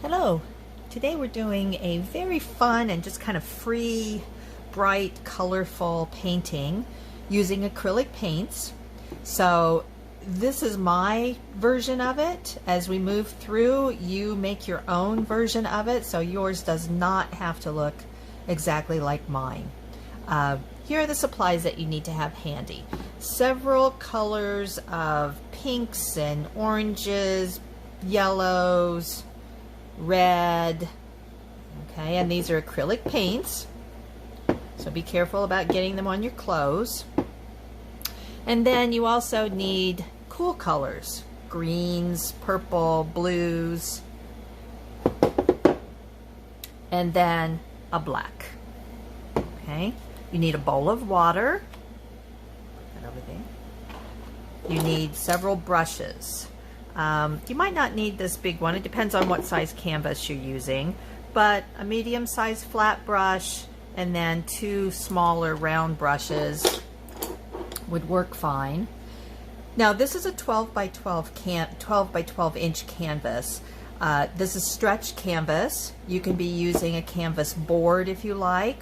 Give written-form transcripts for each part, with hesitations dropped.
Hello. Today we're doing a very fun and just kind of free, bright, colorful painting using acrylic paints. So this is my version of it. As we move through, you make your own version of it, so yours does not have to look exactly like mine. Here are the supplies that you need to have handy. Several colors of pinks and oranges, yellows, red, okay, and these are acrylic paints, so be careful about getting them on your clothes. And then you also need cool colors, greens, purple, blues, and then a black. Okay, you need a bowl of water. Put that over there. You need several brushes. You might not need this big one. It depends on what size canvas you're using, but a medium-sized flat brush and then two smaller round brushes would work fine. Now this is a 12 by 12 inch canvas. This is stretched canvas. You can be using a canvas board if you like.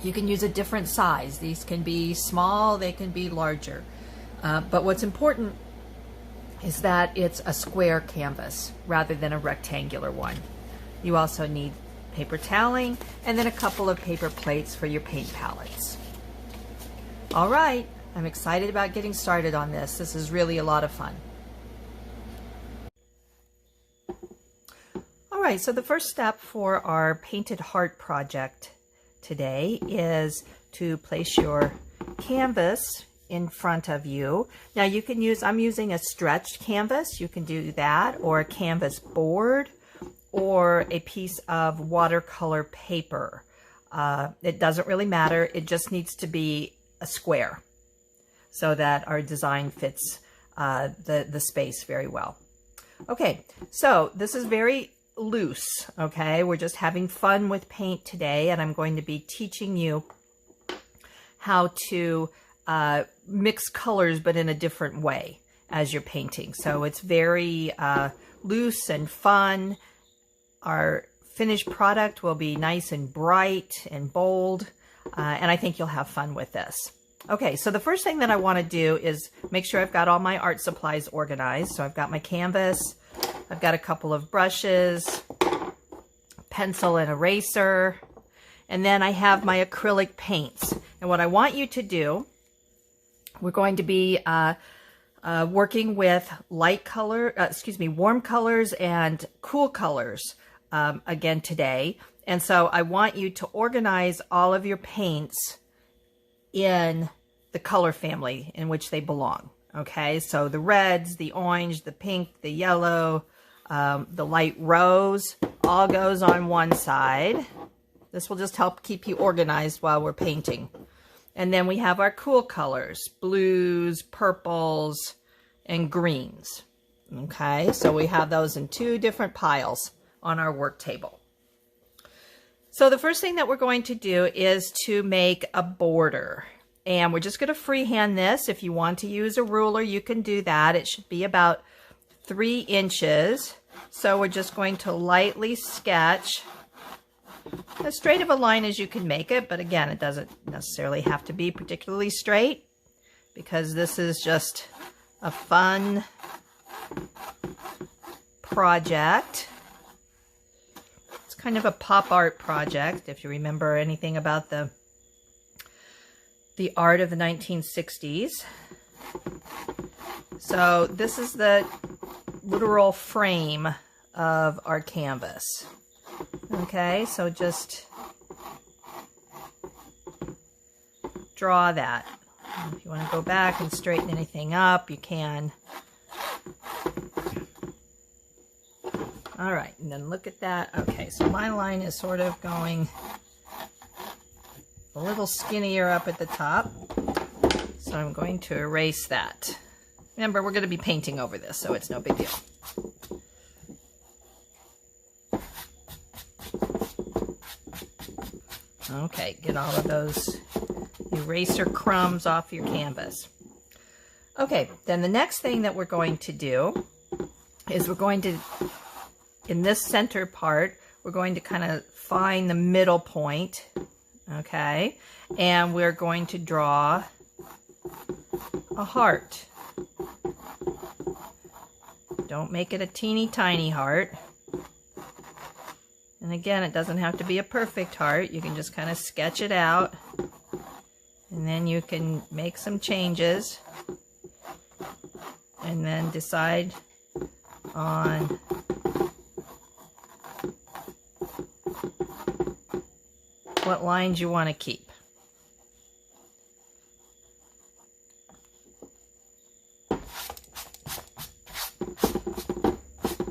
You can use a different size. These can be small, they can be larger. But what's important is that it's a square canvas rather than a rectangular one. You also need paper toweling and then a couple of paper plates for your paint palettes. All right, I'm excited about getting started on this. This is really a lot of fun. All right, so the first step for our painted heart project today is to place your canvas in front of you. Now you can use, I'm using a stretched canvas, you can do that, or a canvas board, or a piece of watercolor paper. It doesn't really matter, it just needs to be a square so that our design fits the space very well. Okay, so this is very loose, okay? We're just having fun with paint today, and I'm going to be teaching you how to mix colors but in a different way as you're painting. So it's very loose and fun. Our finished product will be nice and bright and bold, and I think you'll have fun with this. Okay, so the first thing that I want to do is make sure I've got all my art supplies organized. So I've got my canvas, I've got a couple of brushes, pencil and eraser, and then I have my acrylic paints. And what I want you to do, we're going to be working with warm colors and cool colors again today. And so I want you to organize all of your paints in the color family in which they belong. Okay, so the reds, the orange, the pink, the yellow, the light rose, all goes on one side. This will just help keep you organized while we're painting. And then we have our cool colors, blues, purples, and greens. Okay, so we have those in two different piles on our work table. So the first thing that we're going to do is to make a border. And we're just going to freehand this. If you want to use a ruler, you can do that. It should be about 3 inches. So we're just going to lightly sketch as straight of a line as you can make it, but again, it doesn't necessarily have to be particularly straight because this is just a fun project. It's kind of a pop art project, if you remember anything about the art of the 1960s. So this is the literal frame of our canvas. Okay, so just draw that. If you want to go back and straighten anything up, you can. All right, and then look at that. Okay, so my line is sort of going a little skinnier up at the top. So I'm going to erase that. Remember, we're going to be painting over this, so it's no big deal. Okay, get all of those eraser crumbs off your canvas. Okay, then the next thing that we're going to do is we're going to in this center part, we're going to kind of find the middle point, okay? And we're going to draw a heart. Don't make it a teeny tiny heart. And again, it doesn't have to be a perfect heart. You can just kind of sketch it out. And then you can make some changes. And then decide on what lines you want to keep.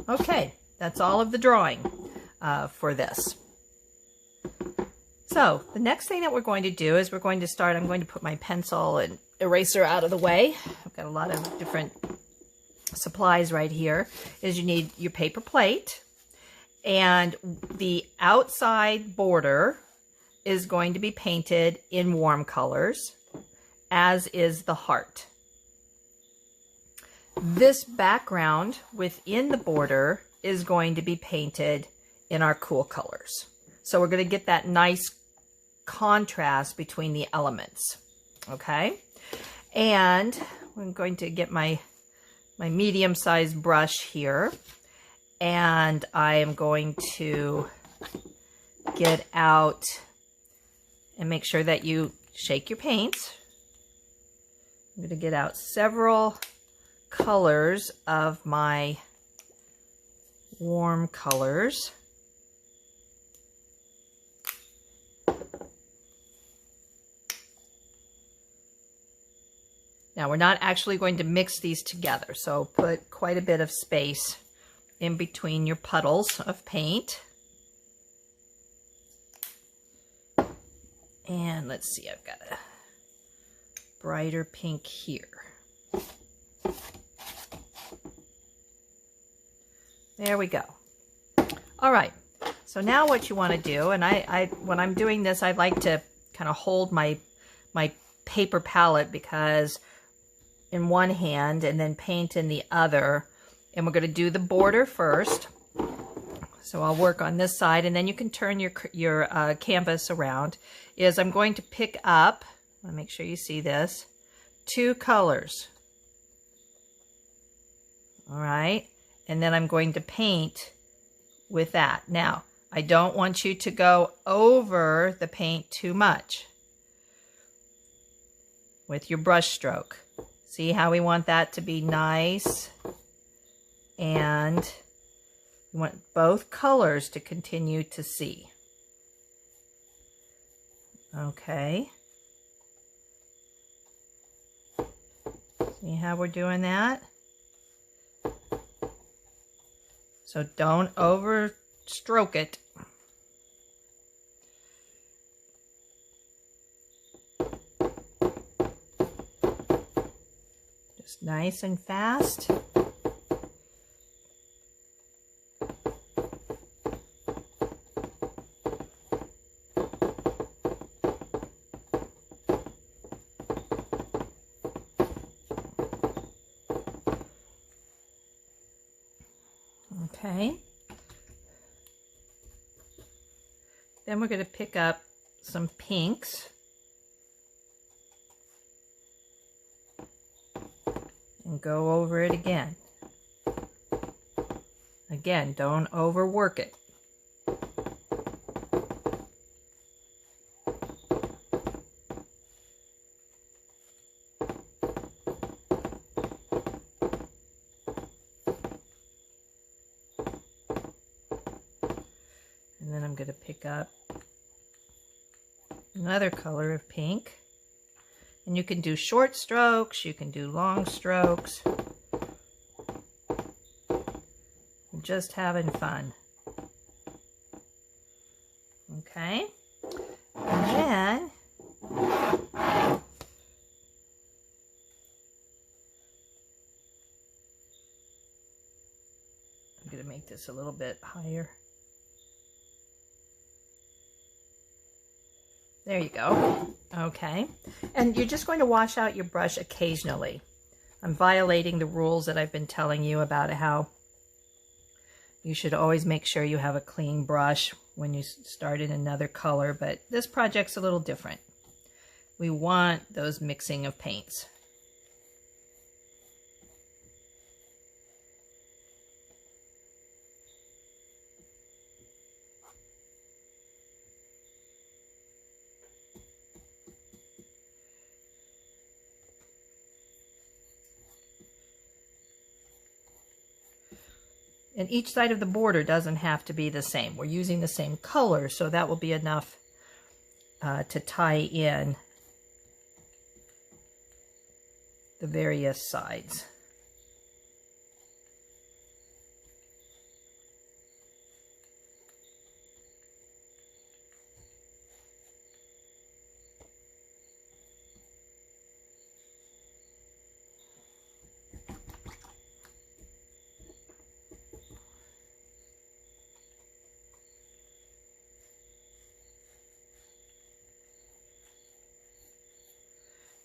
Okay, that's all of the drawing for this. So the next thing that we're going to do is I'm going to put my pencil and eraser out of the way. I've got a lot of different supplies right here. Is you need your paper plate, and the outside border is going to be painted in warm colors, as is the heart. This background within the border is going to be painted in our cool colors. So we're going to get that nice contrast between the elements, okay? And I'm going to get my medium-sized brush here, and I am going to get out and make sure that you shake your paints. I'm going to get out several colors of my warm colors. Now we're not actually going to mix these together, so put quite a bit of space in between your puddles of paint. And let's see, I've got a brighter pink here. There we go. All right, so now what you want to do, and when I'm doing this, I like to kind of hold my paper palette because in one hand and then paint in the other. And we're going to do the border first. So I'll work on this side, and then you can turn your canvas around. I'm going to pick up, I want to make sure you see this, 2 colors. All right, and then I'm going to paint with that. Now, I don't want you to go over the paint too much with your brush stroke. See how we want that to be nice, and we want both colors to continue to see. Okay. See how we're doing that? So don't over stroke it. Just nice and fast. Okay. Then we're going to pick up some pinks. And go over it again. Again, don't overwork it. And then I'm going to pick up another color of pink. And you can do short strokes, you can do long strokes. I'm just having fun. Okay. And then I'm going to make this a little bit higher. There you go. Okay. And you're just going to wash out your brush occasionally. I'm violating the rules that I've been telling you about how You should always make sure you have a clean brush when you start in another color, but this project's a little different. We want those mixing of paints. And each side of the border doesn't have to be the same. We're using the same color, so that will be enough to tie in the various sides.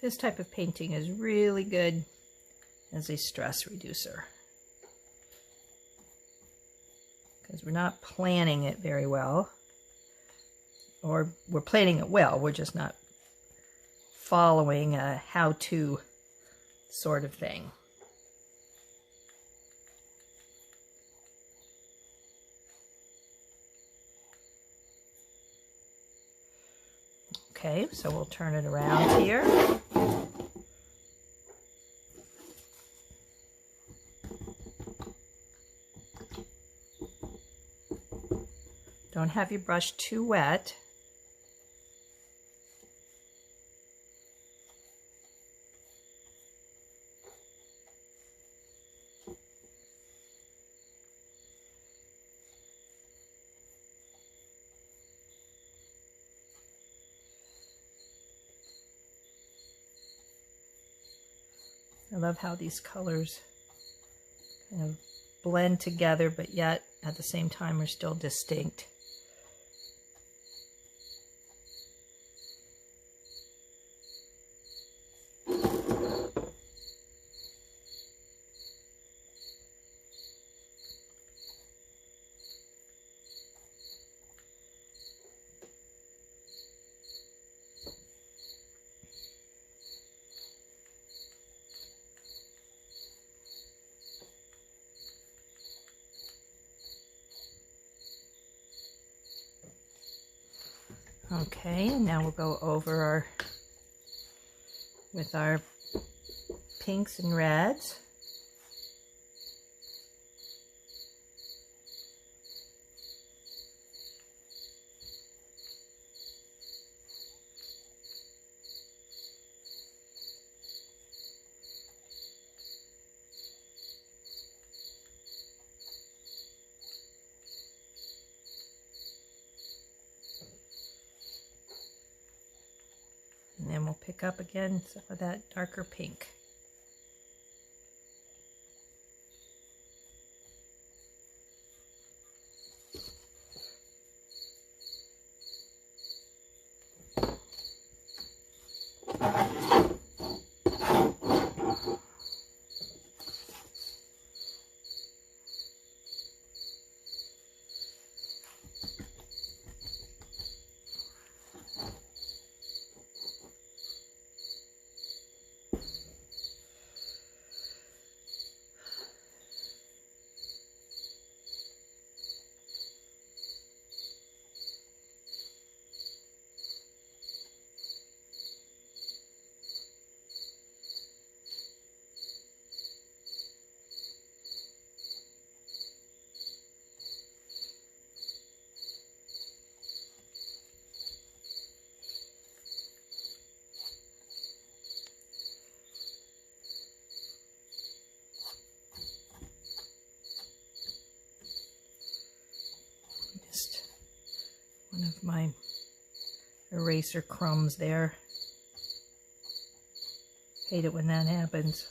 This type of painting is really good as a stress reducer because we're not planning it very well, or we're planning it well, we're just not following a how-to sort of thing. Okay, so we'll turn it around here. Don't have your brush too wet. I love how these colors kind of blend together, but yet at the same time are still distinct. Okay, now we'll go over with our pinks and reds. And then we'll pick up again some of that darker pink. One of my eraser crumbs there. Hate it when that happens.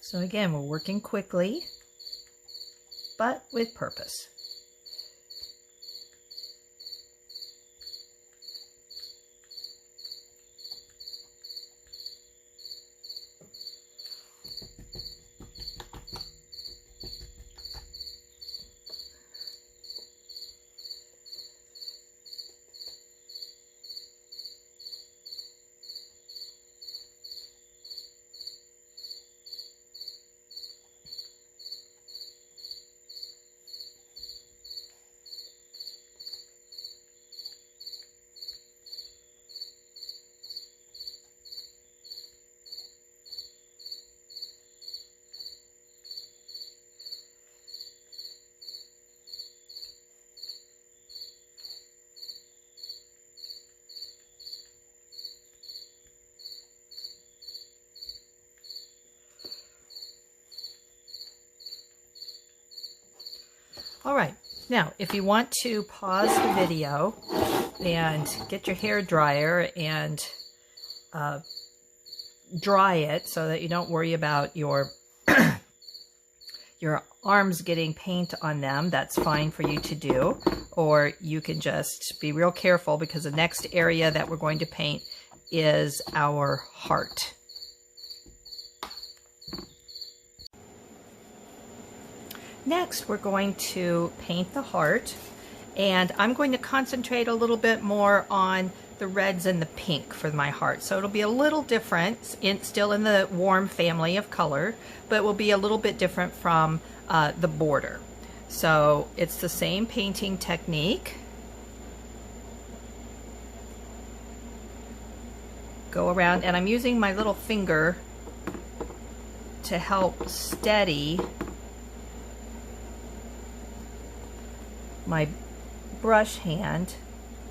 So again, we're working quickly, but with purpose. All right, now if you want to pause the video and get your hair dryer and dry it so that you don't worry about your your arms getting paint on them, that's fine for you to do. Or you can just be real careful because the next area that we're going to paint is our heart. Next, we're going to paint the heart, and I'm going to concentrate a little bit more on the reds and the pink for my heart. So it'll be a little different, still in the warm family of color, but will be a little bit different from the border. So it's the same painting technique. Go around, and I'm using my little finger to help steady my brush hand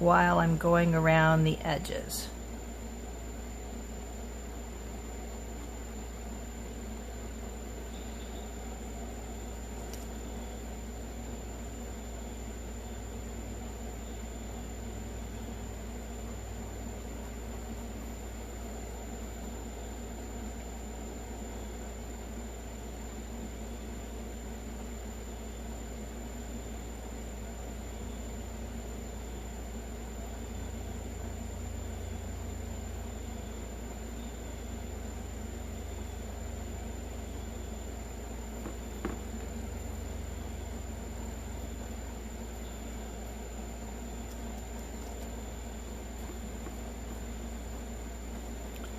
while I'm going around the edges.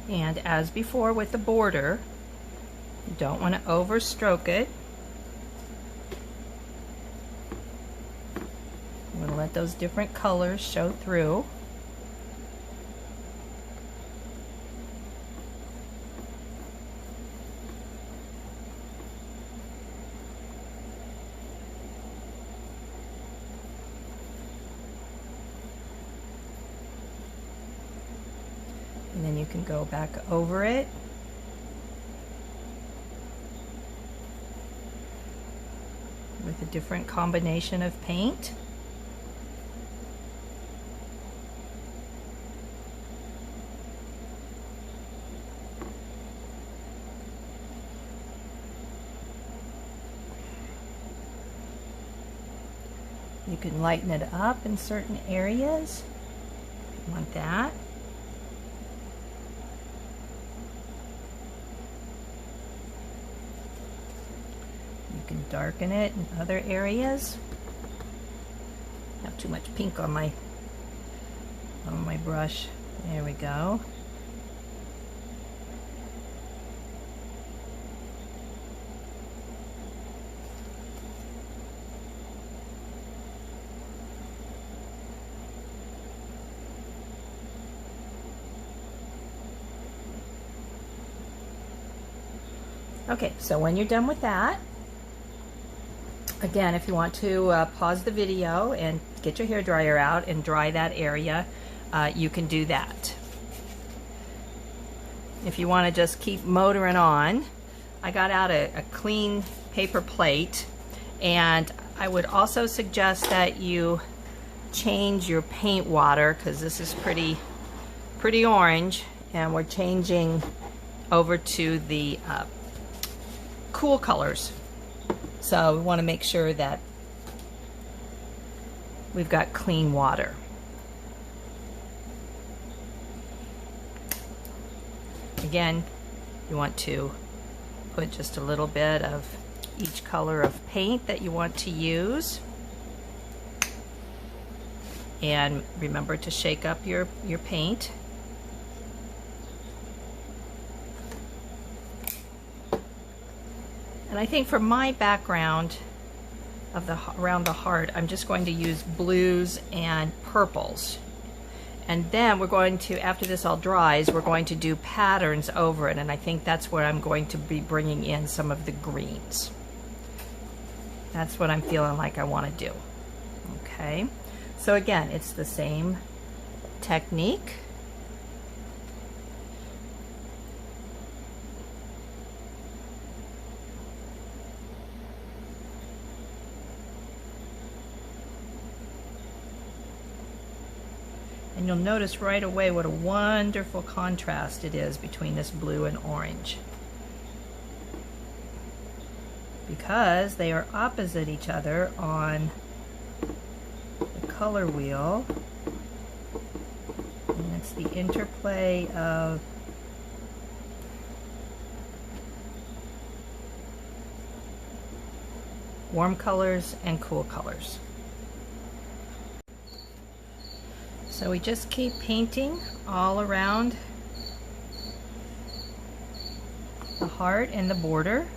And as before with the border, you don't want to overstroke it. I'm going to let those different colors show through. And then you can go back over it. With a different combination of paint. You can lighten it up in certain areas. You want that. You can darken it in other areas. I have too much pink on my brush. There we go. Okay, so when you're done with that, again, if you want to pause the video and get your hairdryer out and dry that area, you can do that. If you want to just keep motoring on, I got out a clean paper plate, and I would also suggest that you change your paint water, because this is pretty orange, and we're changing over to the cool colors. So we want to make sure that we've got clean water. Again, you want to put just a little bit of each color of paint that you want to use. And remember to shake up your paint. And I think for my background of around the heart, I'm just going to use blues and purples. And then we're going to, after this all dries, we're going to do patterns over it. And I think that's where I'm going to be bringing in some of the greens. That's what I'm feeling like I want to do. Okay. So again, it's the same technique. And you'll notice right away what a wonderful contrast it is between this blue and orange, because they are opposite each other on the color wheel. And it's the interplay of warm colors and cool colors. So we just keep painting all around the heart and the border.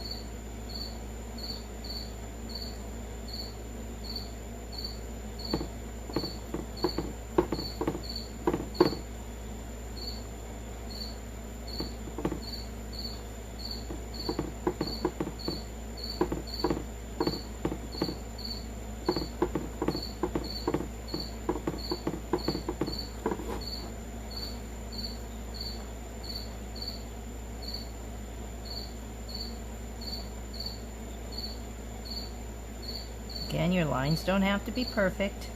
Again, your lines don't have to be perfect.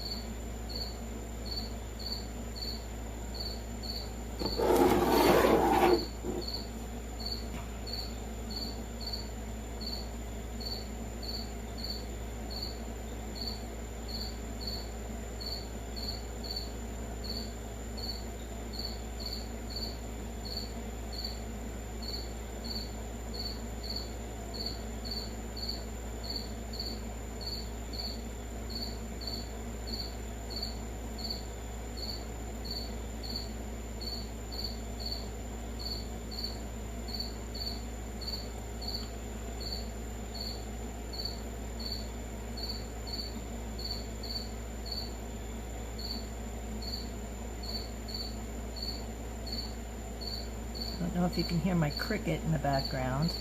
I don't know if you can hear my cricket in the background.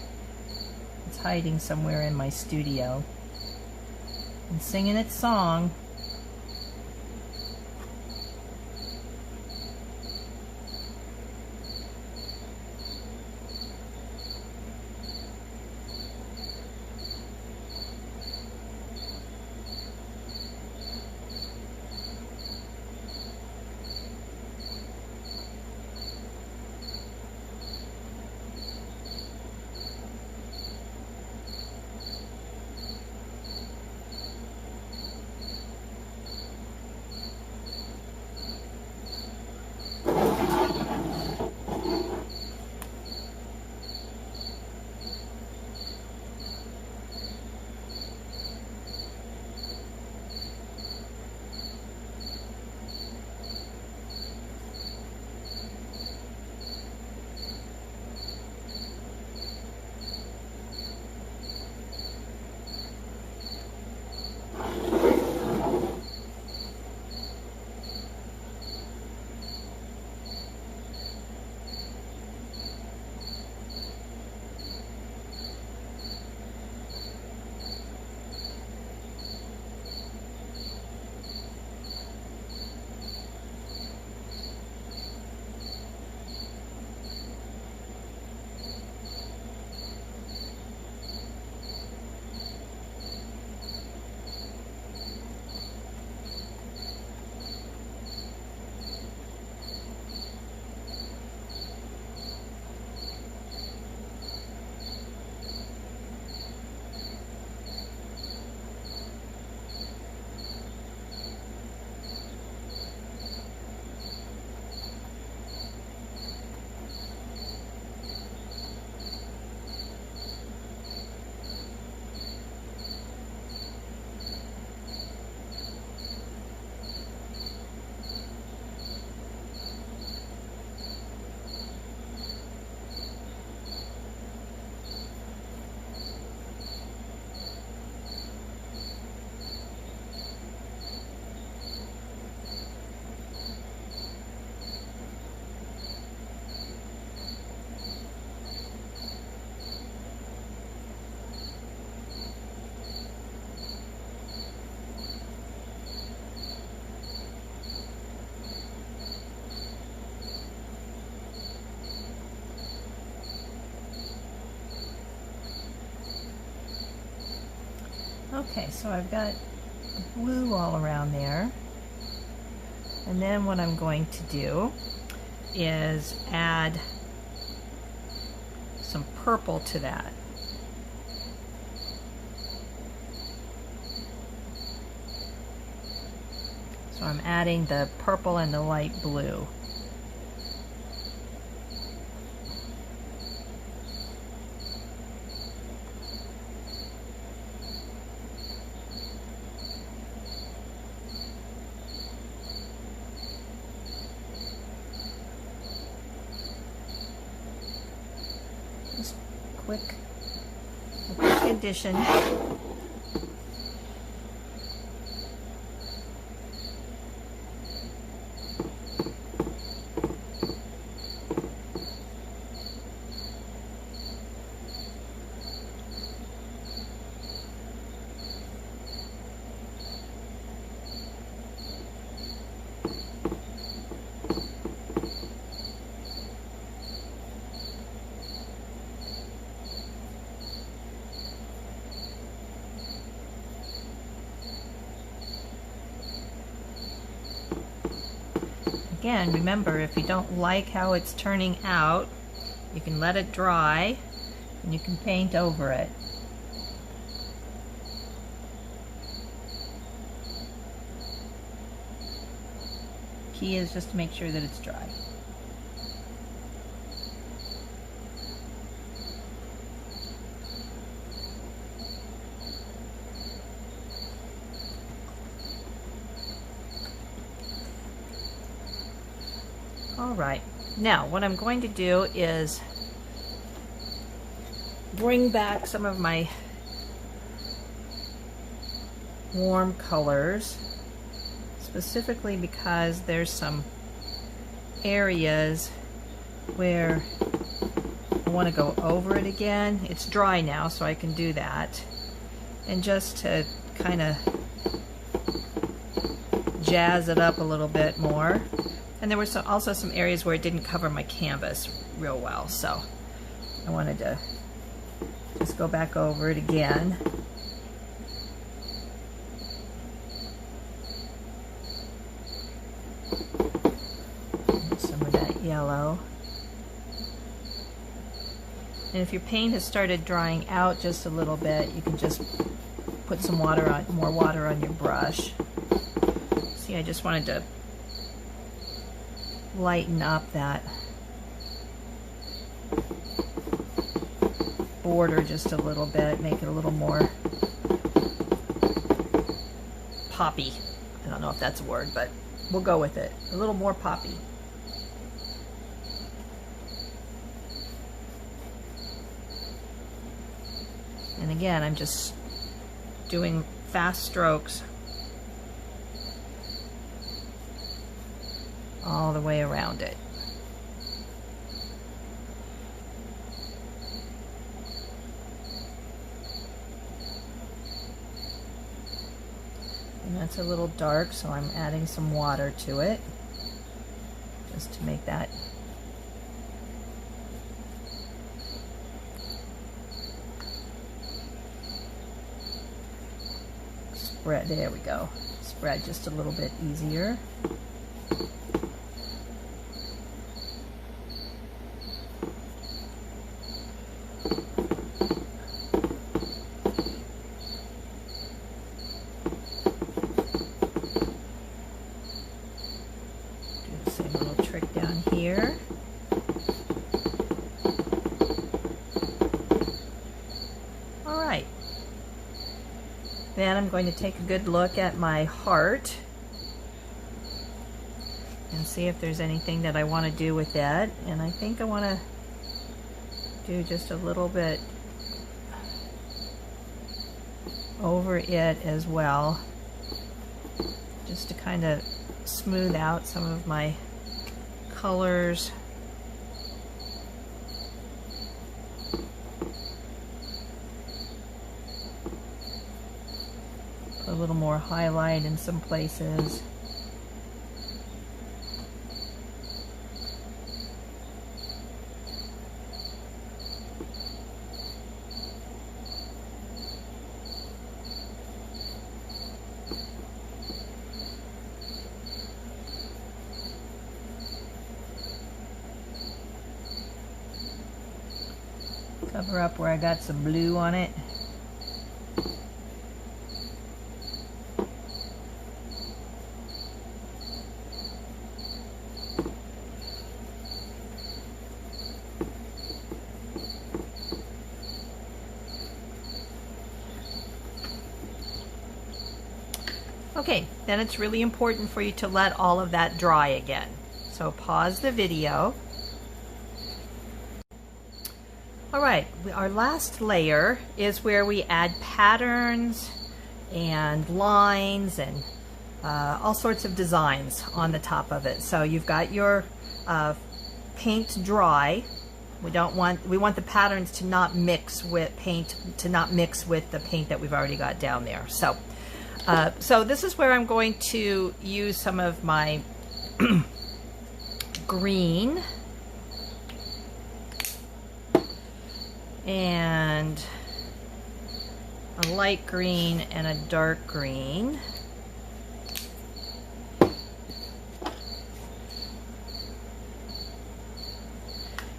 It's hiding somewhere in my studio and singing its song. Okay, so I've got blue all around there. And then what I'm going to do is add some purple to that. So I'm adding the purple and the light blue. Just a quick addition. Again, remember, if you don't like how it's turning out, you can let it dry and you can paint over it. Key is just to make sure that it's dry. All right, now what I'm going to do is bring back some of my warm colors, specifically because there's some areas where I want to go over it again. It's dry now, so I can do that. And just to kind of jazz it up a little bit more. And there were also some areas where it didn't cover my canvas real well, so I wanted to just go back over it again. Some of that yellow. And if your paint has started drying out just a little bit, you can just put some water on, more water on your brush. See, I just wanted to lighten up that border just a little bit, make it a little more poppy. I don't know if that's a word, but we'll go with it. A little more poppy. And again, I'm just doing fast strokes all the way around it. And that's a little dark, so I'm adding some water to it just to make that spread. There we go. Spread just a little bit easier. Here. All right. Then I'm going to take a good look at my heart and see if there's anything that I want to do with that. And I think I want to do just a little bit over it as well, just to kind of smooth out some of my colors. Put a little more highlight in some places. Cover up where I got some blue on it. Okay, then it's really important for you to let all of that dry again. So pause the video. All right, our last layer is where we add patterns and lines and all sorts of designs on the top of it. So you've got your paint dry. We want the patterns to not mix with the paint that we've already got down there. So this is where I'm going to use some of my green and a light green and a dark green.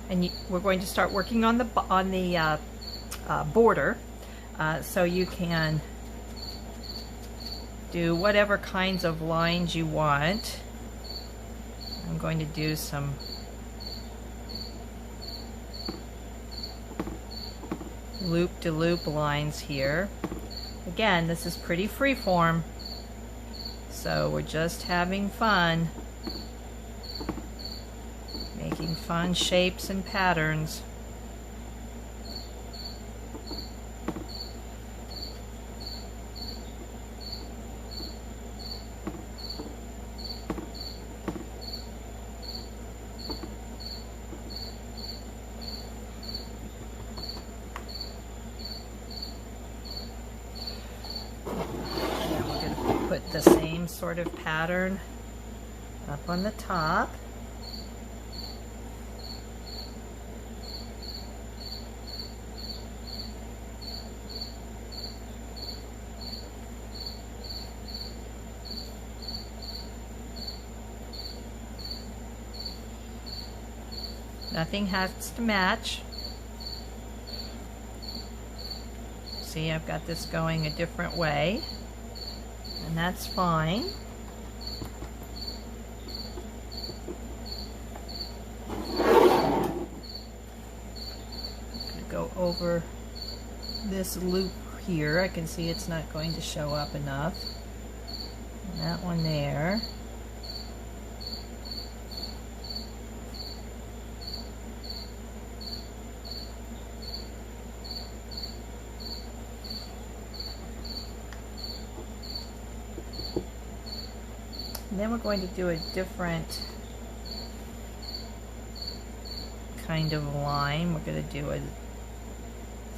And we're going to start working on the border, so you can do whatever kinds of lines you want. I'm going to do some loop-de-loop lines here. Again, this is pretty freeform, so we're just having fun, making fun shapes and patterns. Put the same sort of pattern up on the top. Nothing has to match. See, I've got this going a different way. And that's fine. I'm going to go over this loop here. I can see it's not going to show up enough. And that one there. And then we're going to do a different kind of line. We're going to do a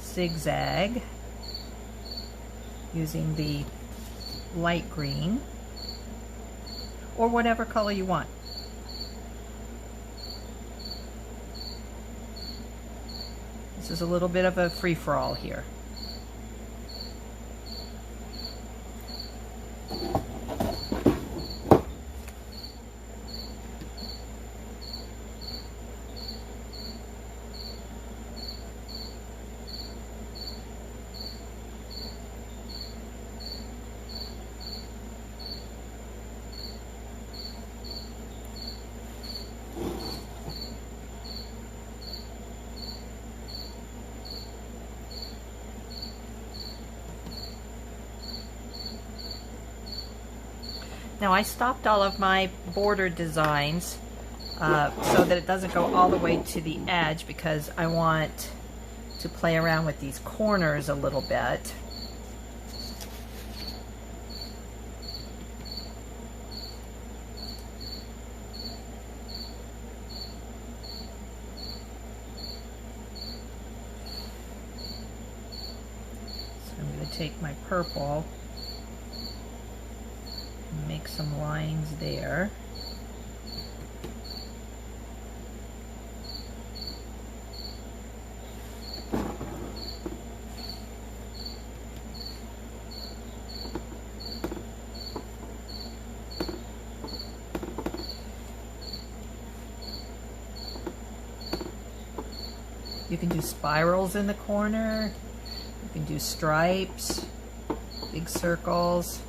zigzag using the light green or whatever color you want. This is a little bit of a free-for-all here. Now I stopped all of my border designs so that it doesn't go all the way to the edge, because I want to play around with these corners a little bit. So I'm going to take my purple, make some lines there. You can do spirals in the corner. You can do stripes, big circles.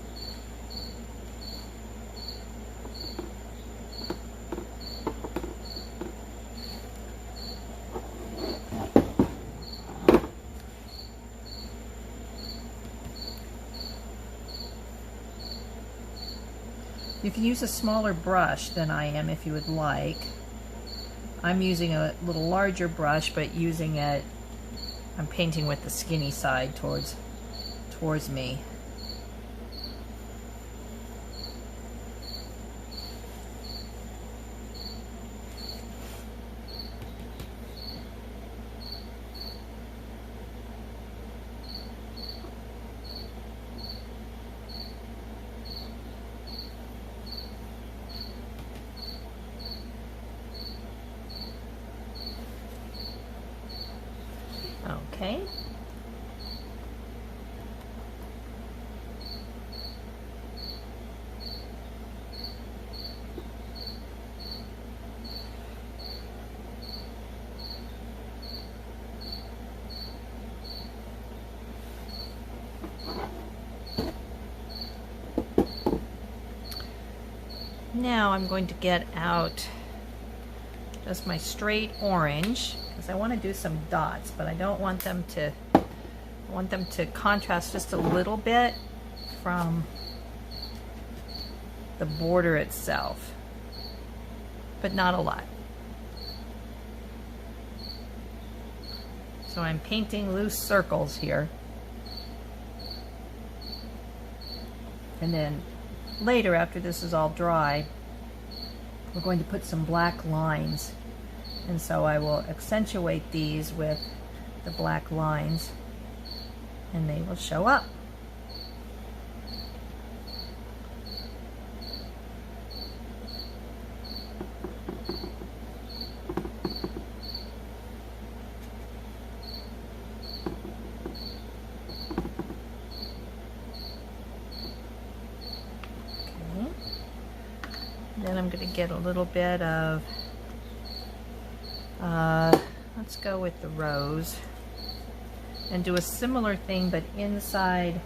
You can use a smaller brush than I am if you would like. I'm using a little larger brush, but using it, I'm painting with the skinny side towards me. Okay. Now I'm going to get out just my straight orange, because I want to do some dots, but I don't want them to, I want them to contrast just a little bit from the border itself, but not a lot. So I'm painting loose circles here. And then later, after this is all dry, we're going to put some black lines. And so I will accentuate these with the black lines, and they will show up. Okay. Then I'm going to get a little bit of let's go with the rose and do a similar thing, but inside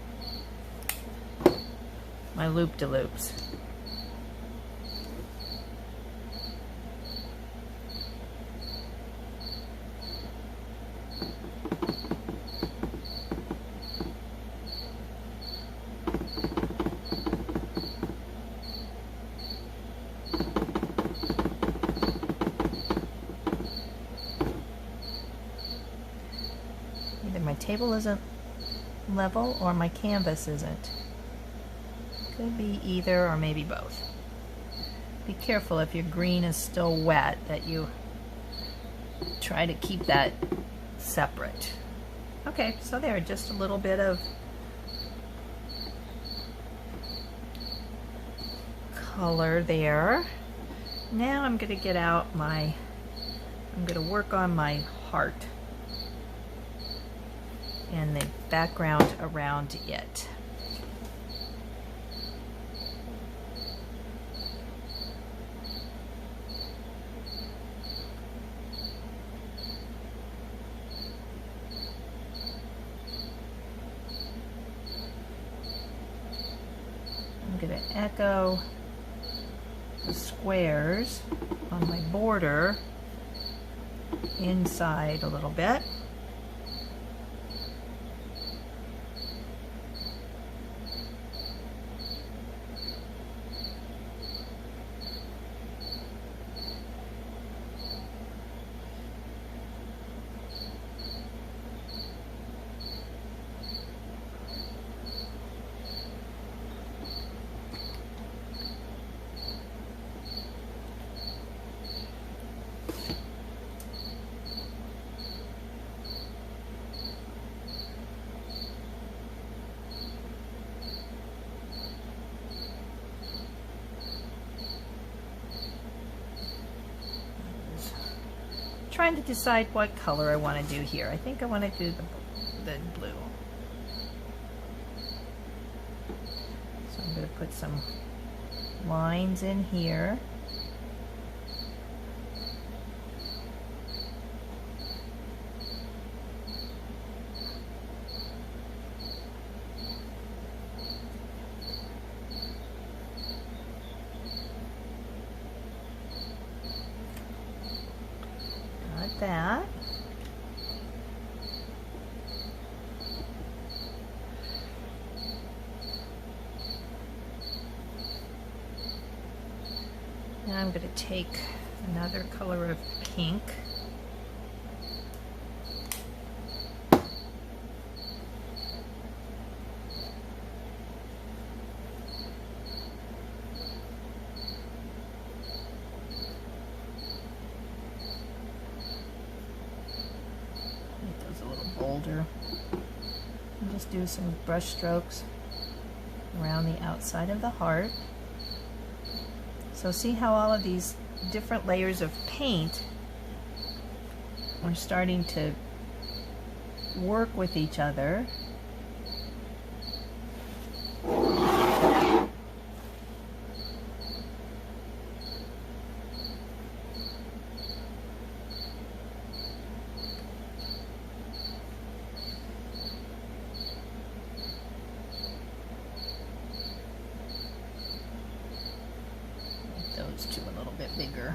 my loop-de-loops. Either my table isn't level or my canvas isn't. Could be either, or maybe both. Be careful if your green is still wet that you try to keep that separate. Okay, so there, just a little bit of color there. Now I'm going to get out my, I'm going to work on my heart and the background around it. I'm going to echo the squares on my border inside a little bit. Trying to decide what color I want to do here. I think I want to do the blue. So I'm going to put some lines in here. that. Now I'm going to take another color of pink. Make those a little bolder. And just do some brush strokes around the outside of the heart. So see how all of these different layers of paint are starting to work with each other. Those two a little bit bigger.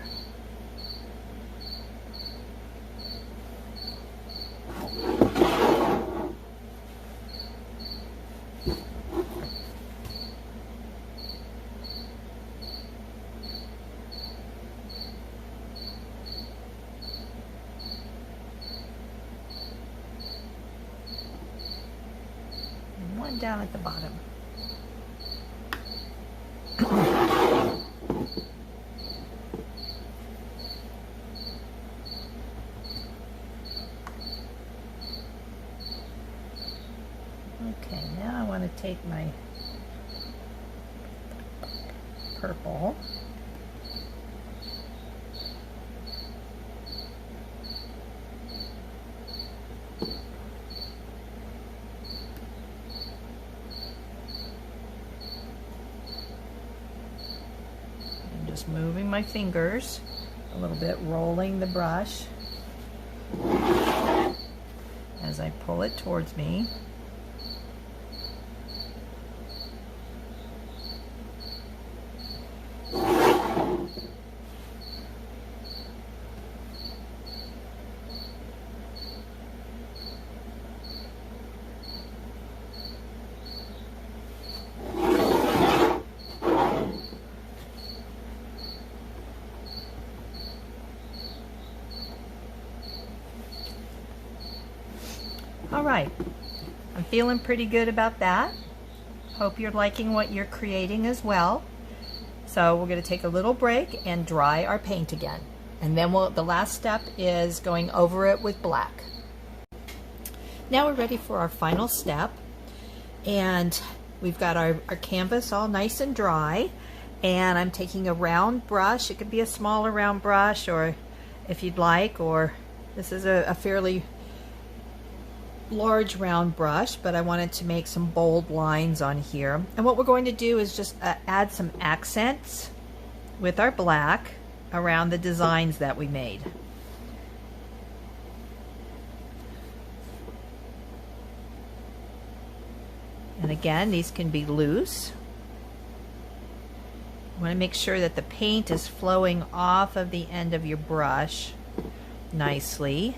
And one down at the bottom. Okay, now I want to take my purple and just moving my fingers a little bit, rolling the brush as I pull it towards me. All right, I'm feeling pretty good about that. Hope you're liking what you're creating as well. So we're going to take a little break and dry our paint again. And then the last step is going over it with black. Now we're ready for our final step. And we've got our canvas all nice and dry. And I'm taking a round brush. It could be a smaller round brush, or if you'd like, or this is a fairly large round brush, but I wanted to make some bold lines on here. And what we're going to do is just add some accents with our black around the designs that we made. And again, these can be loose. You want to make sure that the paint is flowing off of the end of your brush nicely.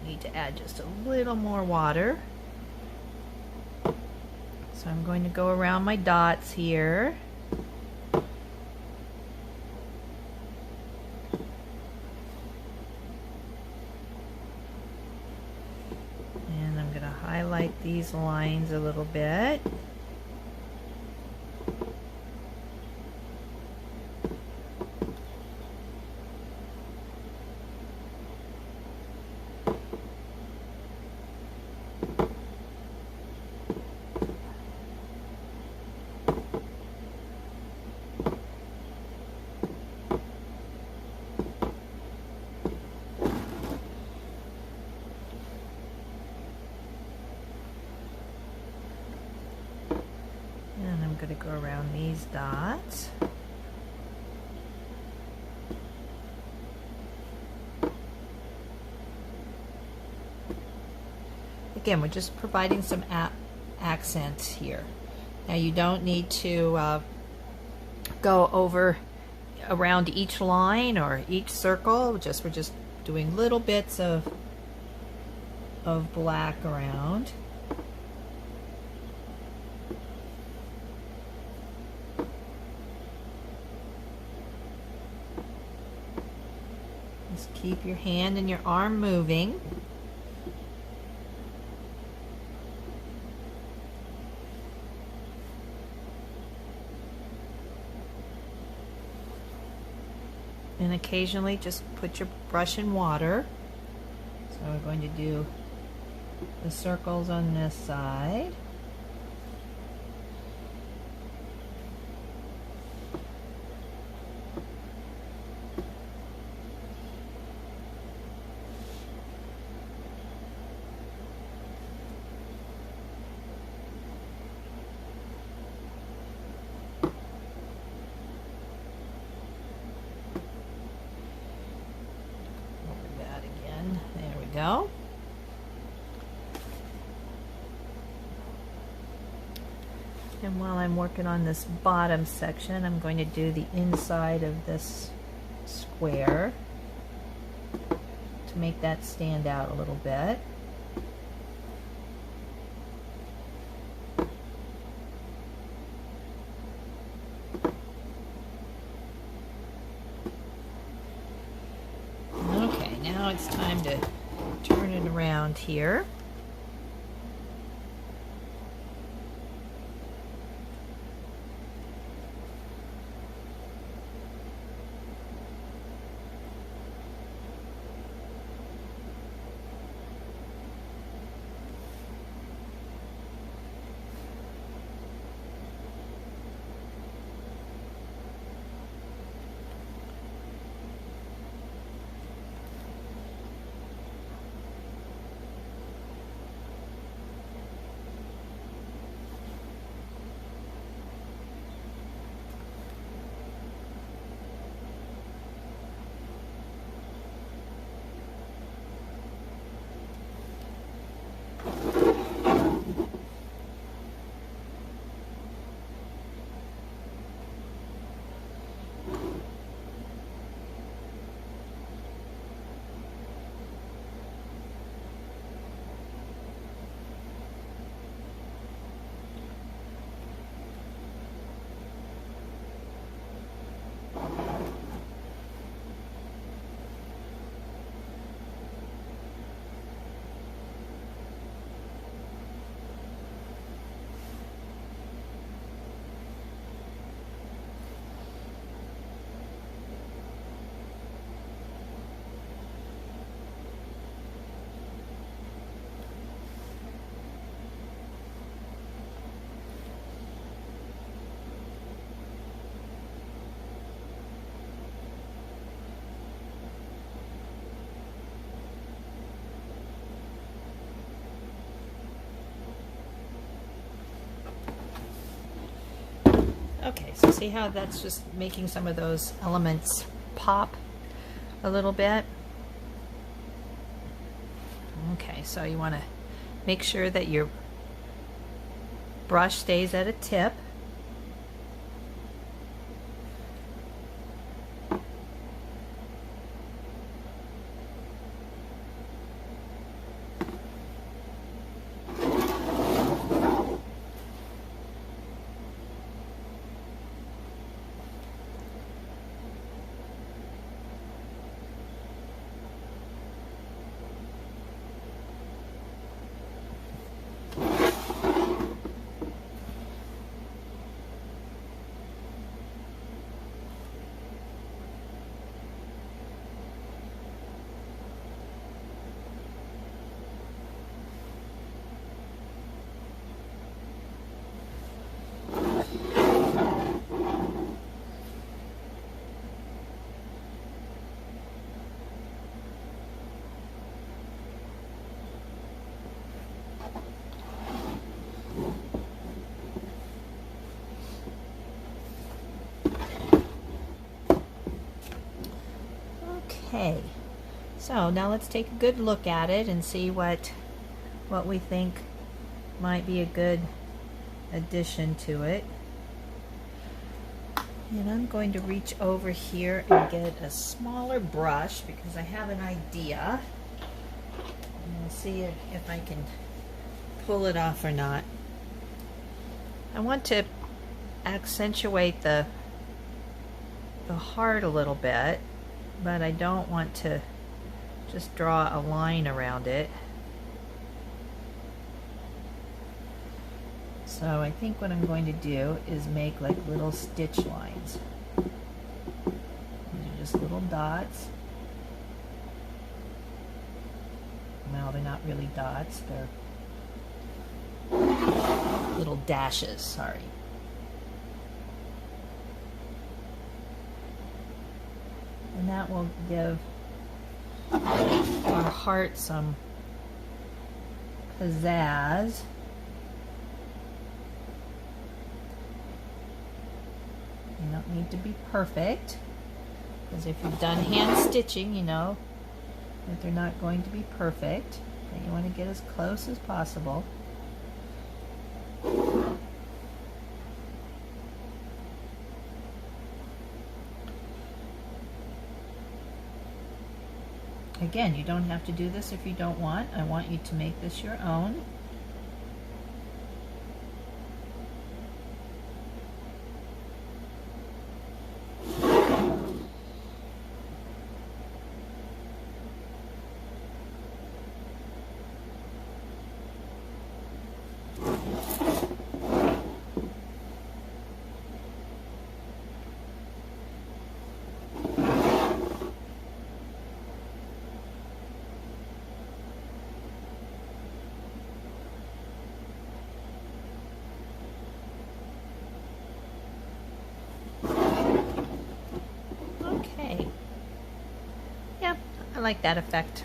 Need to add just a little more water. So I'm going to go around my dots here. And I'm going to highlight these lines a little bit. And I'm going to go around these dots. Again, we're just providing some accents here. Now you don't need to go over around each line or each circle. We're just doing little bits of black around. Just keep your hand and your arm moving. And occasionally just put your brush in water. So we're going to do the circles on this side. Go. And while I'm working on this bottom section, I'm going to do the inside of this square to make that stand out a little bit. Okay, now it's time to turn it around here. Okay, so see how that's just making some of those elements pop a little bit? Okay, so you want to make sure that your brush stays at a tip. Okay, so now let's take a good look at it and see what we think might be a good addition to it. And I'm going to reach over here and get a smaller brush because I have an idea. And we'll see if I can pull it off or not. I want to accentuate the heart a little bit, but I don't want to just draw a line around it. So I think what I'm going to do is make like little stitch lines. These are just little dots. Well, they're not really dots, they're little dashes, sorry. And that will give our heart some pizzazz. You don't need to be perfect, because if you've done hand stitching, you know that they're not going to be perfect. But you want to get as close as possible. Again, you don't have to do this if you don't want. I want you to make this your own. I like that effect.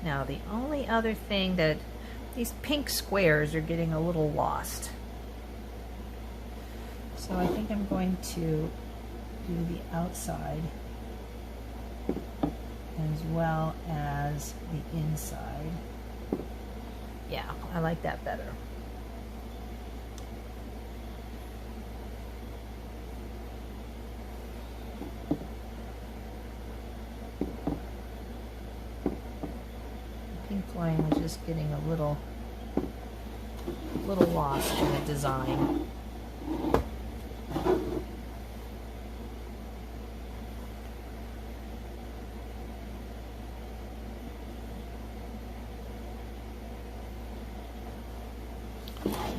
Now the only other thing that these pink squares are getting a little lost. So I think I'm going to do the outside as well as the inside. Yeah, I like that better. Line was just getting a little lost in the design.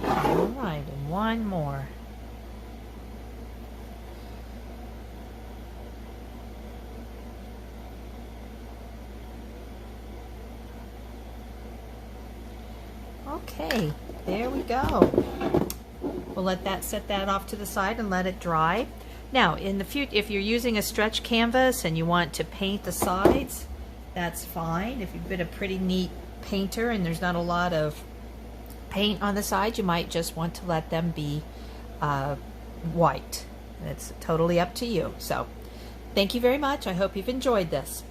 All right, and one more. Okay, there we go. We'll set that off to the side and let it dry. Now, in the future, if you're using a stretch canvas and you want to paint the sides, that's fine. If you've been a pretty neat painter and there's not a lot of paint on the sides, you might just want to let them be white. It's totally up to you. So, thank you very much. I hope you've enjoyed this.